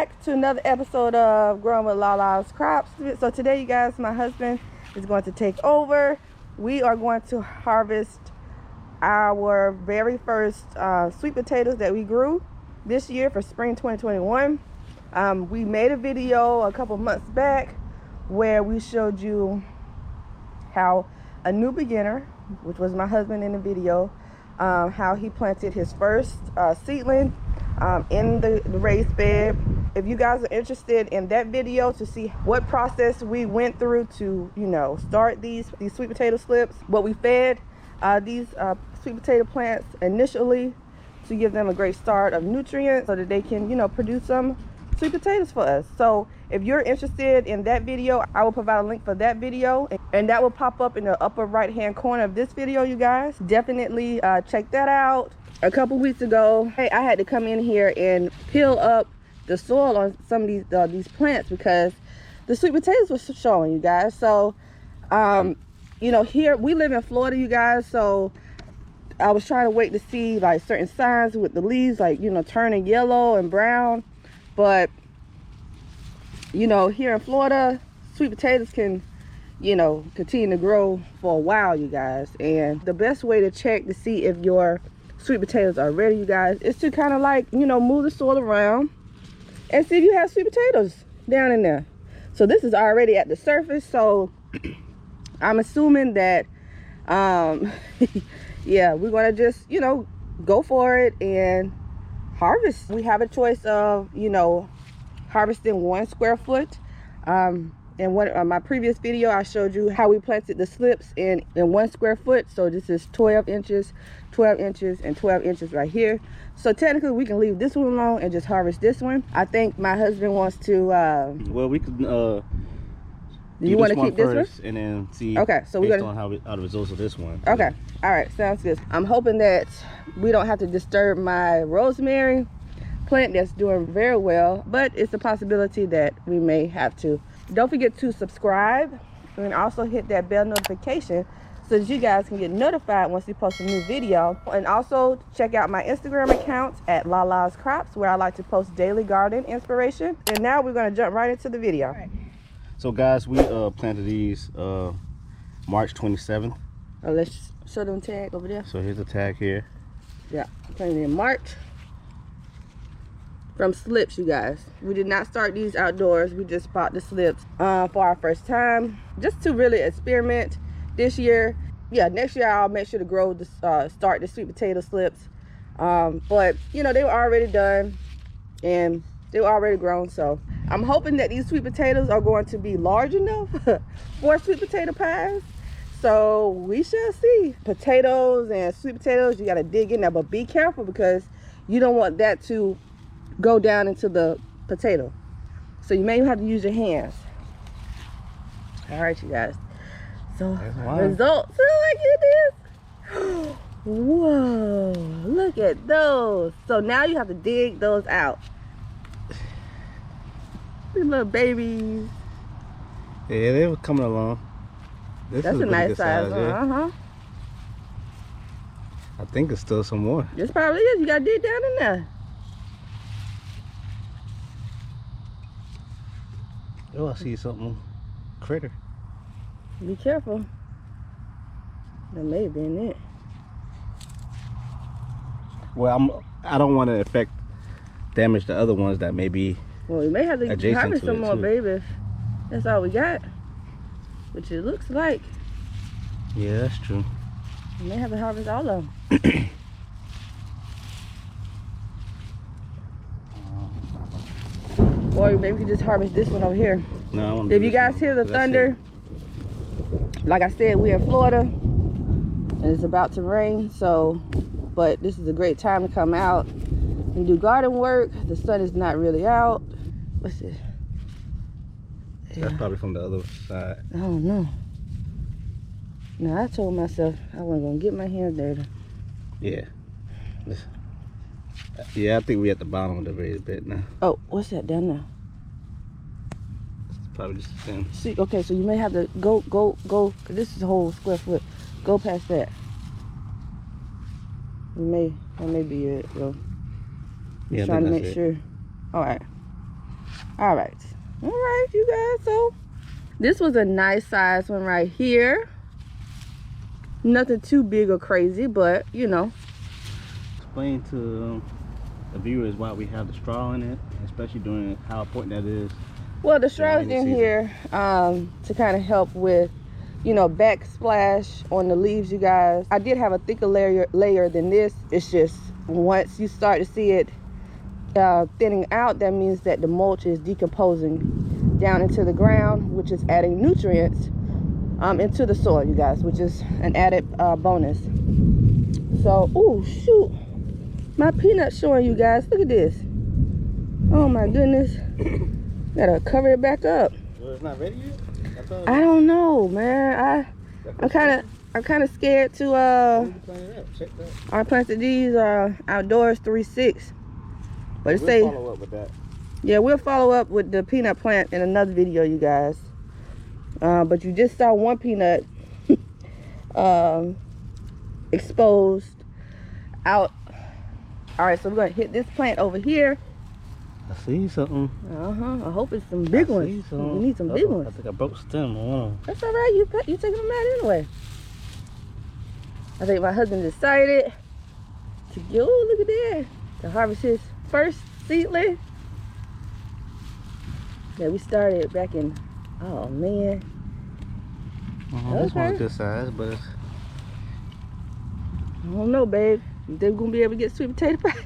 back to another episode of Growing with Lalascrops. So today, you guys, my husband is going to take over. We are going to harvest our very first sweet potatoes that we grew this year for spring 2021. We made a video a couple months back where we showed you how a new beginner, which was my husband in the video, how he planted his first seedling in the raised bed. If you guys are interested in that video to see what process we went through to, start these sweet potato slips, what we fed these sweet potato plants initially to give them a great start of nutrients so that they can, produce some sweet potatoes for us. So if you're interested in that video, I will provide a link for that video, and that will pop up in the upper right hand corner of this video. You guys definitely check that out. A couple weeks ago, I had to come in here and peel up the soil on some of these plants because the sweet potatoes were showing, you guys. So here we live in Florida, you guys, so I was trying to wait to see like certain signs with the leaves, like turning yellow and brown. But here in Florida, sweet potatoes can continue to grow for a while, you guys. And the best way to check to see if your sweet potatoes are ready, you guys, is to kind of like move the soil around and see if you have sweet potatoes down in there. So this is already at the surface, so I'm assuming that yeah, we're gonna just go for it and harvest. We have a choice of harvesting 1 square foot. In my previous video, I showed you how we planted the slips in 1 square foot. So this is 12 inches, 12 inches, and 12 inches right here. So technically we can leave this one alone and just harvest this one. I think my husband wants to well, we could you want to keep this one and then see, okay, so we're gonna on how the results of this one. Okay, all right, sounds good. I'm hoping that we don't have to disturb my rosemary plant that's doing very well, but it's a possibility that we may have to. Don't forget to subscribe and also hit that bell notification so that you guys can get notified once we post a new video. And also check out my Instagram account at Lalascrops, where I like to post daily garden inspiration. And now we're going to jump right into the video. Right. So guys, we planted these March 27th. Oh, let's show them tag over there. So here's the tag here. Yeah, planted in March. From slips, you guys. We did not start these outdoors. We just bought the slips for our first time, just to really experiment this year. Yeah, next year I'll make sure to grow start the sweet potato slips. But they were already done and they were already grown. So I'm hoping that these sweet potatoes are going to be large enough for sweet potato pies. So we shall see. Potatoes and sweet potatoes, you got to dig in there, but be careful because you don't want that to go down into the potato, so you may have to use your hands. All right, you guys, so results, look at this. Whoa, look at those. So now you have to dig those out. These little babies. Yeah, they were coming along. That's a nice size one. Yeah. I think it's still some more. This probably is. You gotta dig down in there. Oh, I see something critter. Be careful. That may have been it. Well, I don't want to damage the other ones that may be. Well, we may have to harvest some more, too. baby. That's all we got, which it looks like. Yeah, that's true. We may have to harvest all of them. Or maybe we could just harvest this one over here. No, if you guys hear the thunder, like I said, we're in Florida and it's about to rain. So, but this is a great time to come out and do garden work. The sun is not really out. What's this? That's probably from the other side. I don't know. No, I told myself I wasn't gonna get my hands dirty. Yeah. Yeah, I think we're at the bottom of the raised bed now. Oh, what's that down there? It's probably just a thing. See, okay, so you may have to go, cause this is a whole square foot. Go past that. That may be it, though. Yeah, Trying to make sure. All right. All right, you guys. So this was a nice size one right here. Nothing too big or crazy, but you know. Explain to the viewers why we have the straw in it, especially during how important that is. Well, the straw is in here to kind of help with, you know, backsplash on the leaves, you guys. I did have a thicker layer than this. It's just once you start to see it thinning out, that means that the mulch is decomposing down into the ground, which is adding nutrients into the soil, you guys, which is an added bonus. So, oh shoot, my peanut's showing, you guys. Look at this. Oh my goodness. Gotta cover it back up. Well, it's not ready yet? I don't know, man. I'm kind of scared to I planted these outdoors 3-6. But it say follow up with that. Yeah, we'll follow up with the peanut plant in another video, you guys. But you just saw one peanut exposed out. All right, so we're gonna hit this plant over here. I see something. I hope it's some big ones. We need some big ones. I think I broke stem on one of them. That's all right. You taking them out anyway. I think my husband decided to go. Look at that. To harvest his first seedling. Yeah, we started back in. Oh man. This one's good size, but it's... I don't know, babe. You think we're gonna be able to get sweet potato pie?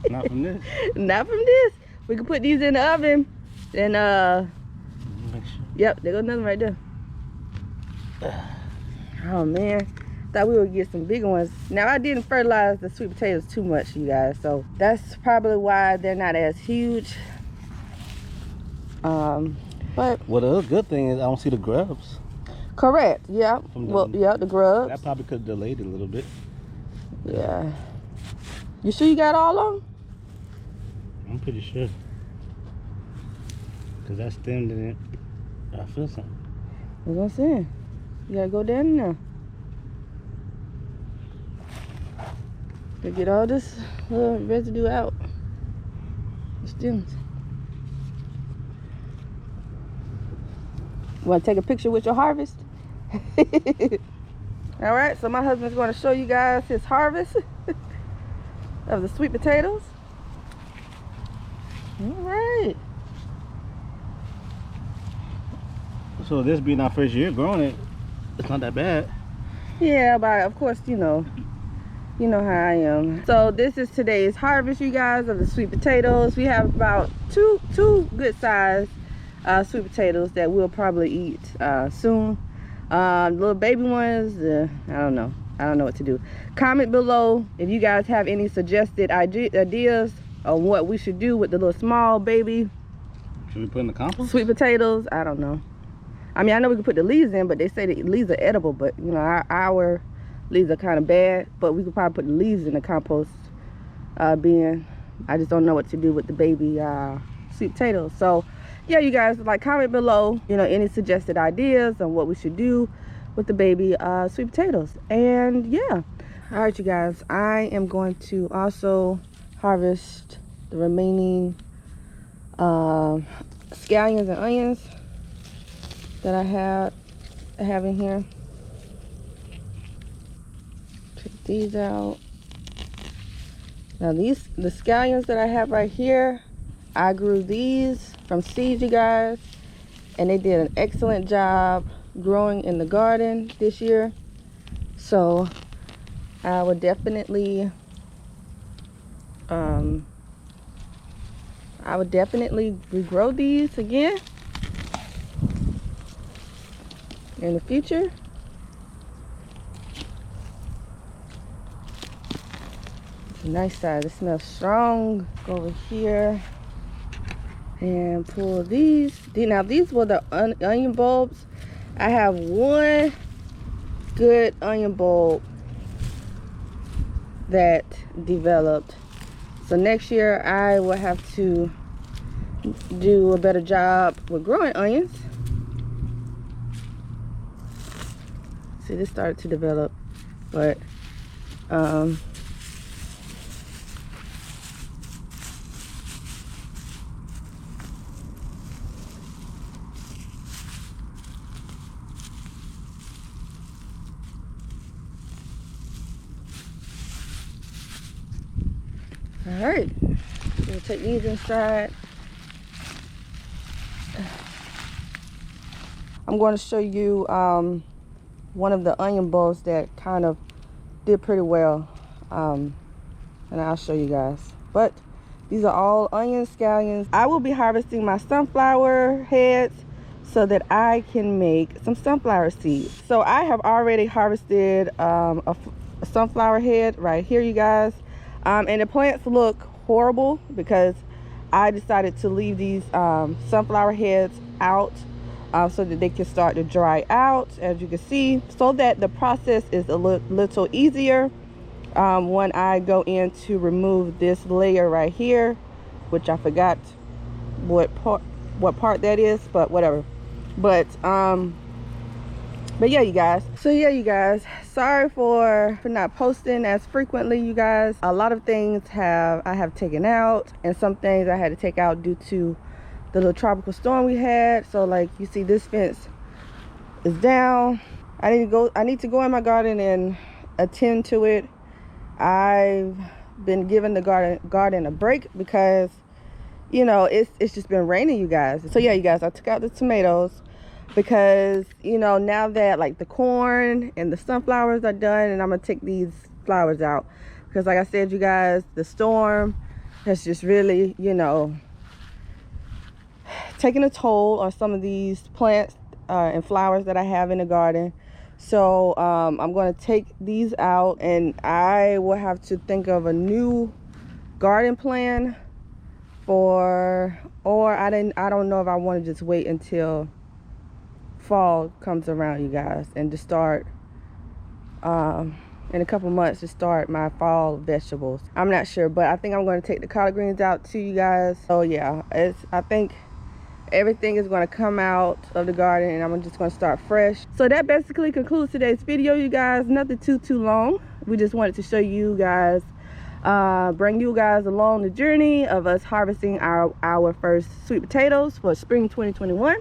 Not from this. Not from this. We can put these in the oven. And Make sure. yep, there goes another one right there. Oh man. Thought we would get some bigger ones. Now I didn't fertilize the sweet potatoes too much, you guys. So that's probably why they're not as huge. But Well, the other good thing is I don't see the grubs. correct, yeah. Well, yeah, the grubs. That probably could have delayed it a little bit. Yeah. You sure you got all of them? I'm pretty sure. Cause that stem didn't. I feel something. That's what I'm saying. You gotta go down there. To get all this little residue out. The stems. Want to take a picture with your harvest? All right, so my husband's going to show you guys his harvest of the sweet potatoes. All right. So this being our first year growing it, it's not that bad. Yeah, but of course, you know how I am. So this is today's harvest, you guys, of the sweet potatoes. We have about two good sized sweet potatoes that we'll probably eat soon. Little baby ones, I don't know what to do. Comment below if you guys have any suggested ideas on what we should do with the little small baby Should we put in the compost? sweet potatoes. I don't know. I mean, I know we can put the leaves in, but they say the leaves are edible, but you know, our leaves are kind of bad, but we could probably put the leaves in the compost bin. I just don't know what to do with the baby sweet potatoes. So yeah, you guys, like, comment below, you know, any suggested ideas on what we should do with the baby sweet potatoes. And yeah, all right, you guys, I am going to also harvest the remaining scallions and onions that I have in here. Take these out. Now the scallions that I have right here, I grew these from seeds, you guys, and they did an excellent job growing in the garden this year. So I would definitely regrow these again in the future. It's a nice size. It smells strong. Go over here and pull these. Now these were the onion bulbs. I have one good onion bulb that developed. So next year I will have to do a better job with growing onions. See, this started to develop, but All right, we'll take these inside. I'm going to show you one of the onion bulbs that kind of did pretty well, and I'll show you guys. But these are all onion scallions. I will be harvesting my sunflower heads so that I can make some sunflower seeds. So I have already harvested a sunflower head right here, you guys, and the plants look horrible because I decided to leave these sunflower heads out so that they can start to dry out, as you can see, so that the process is a little easier when I go in to remove this layer right here, which I forgot what part that is, but whatever. But yeah, you guys. So yeah, you guys, sorry for not posting as frequently, you guys. A lot of things I have taken out, and some things I had to take out due to the little tropical storm we had. So like you see, this fence is down. I need to go in my garden and attend to it. I've been giving the garden a break because, you know, it's just been raining, you guys. So yeah, you guys, I took out the tomatoes because, you know, now that like the corn and the sunflowers are done, and I'm gonna take these flowers out because, like I said, you guys, the storm has just really, you know, taking a toll on some of these plants and flowers that I have in the garden. So I'm going to take these out, and I will have to think of a new garden plan or I don't know if I want to just wait until fall comes around, you guys, and to start in a couple months to start my fall vegetables. I'm not sure, but I think I'm going to take the collard greens out too, you guys. So yeah, I think everything is going to come out of the garden, and I'm just going to start fresh. So that basically concludes today's video, you guys. Nothing too long. We just wanted to show you guys, bring you guys along the journey of us harvesting our first sweet potatoes for spring 2021.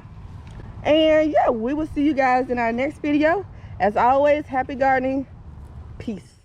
And yeah, we will see you guys in our next video. As always, happy gardening. Peace.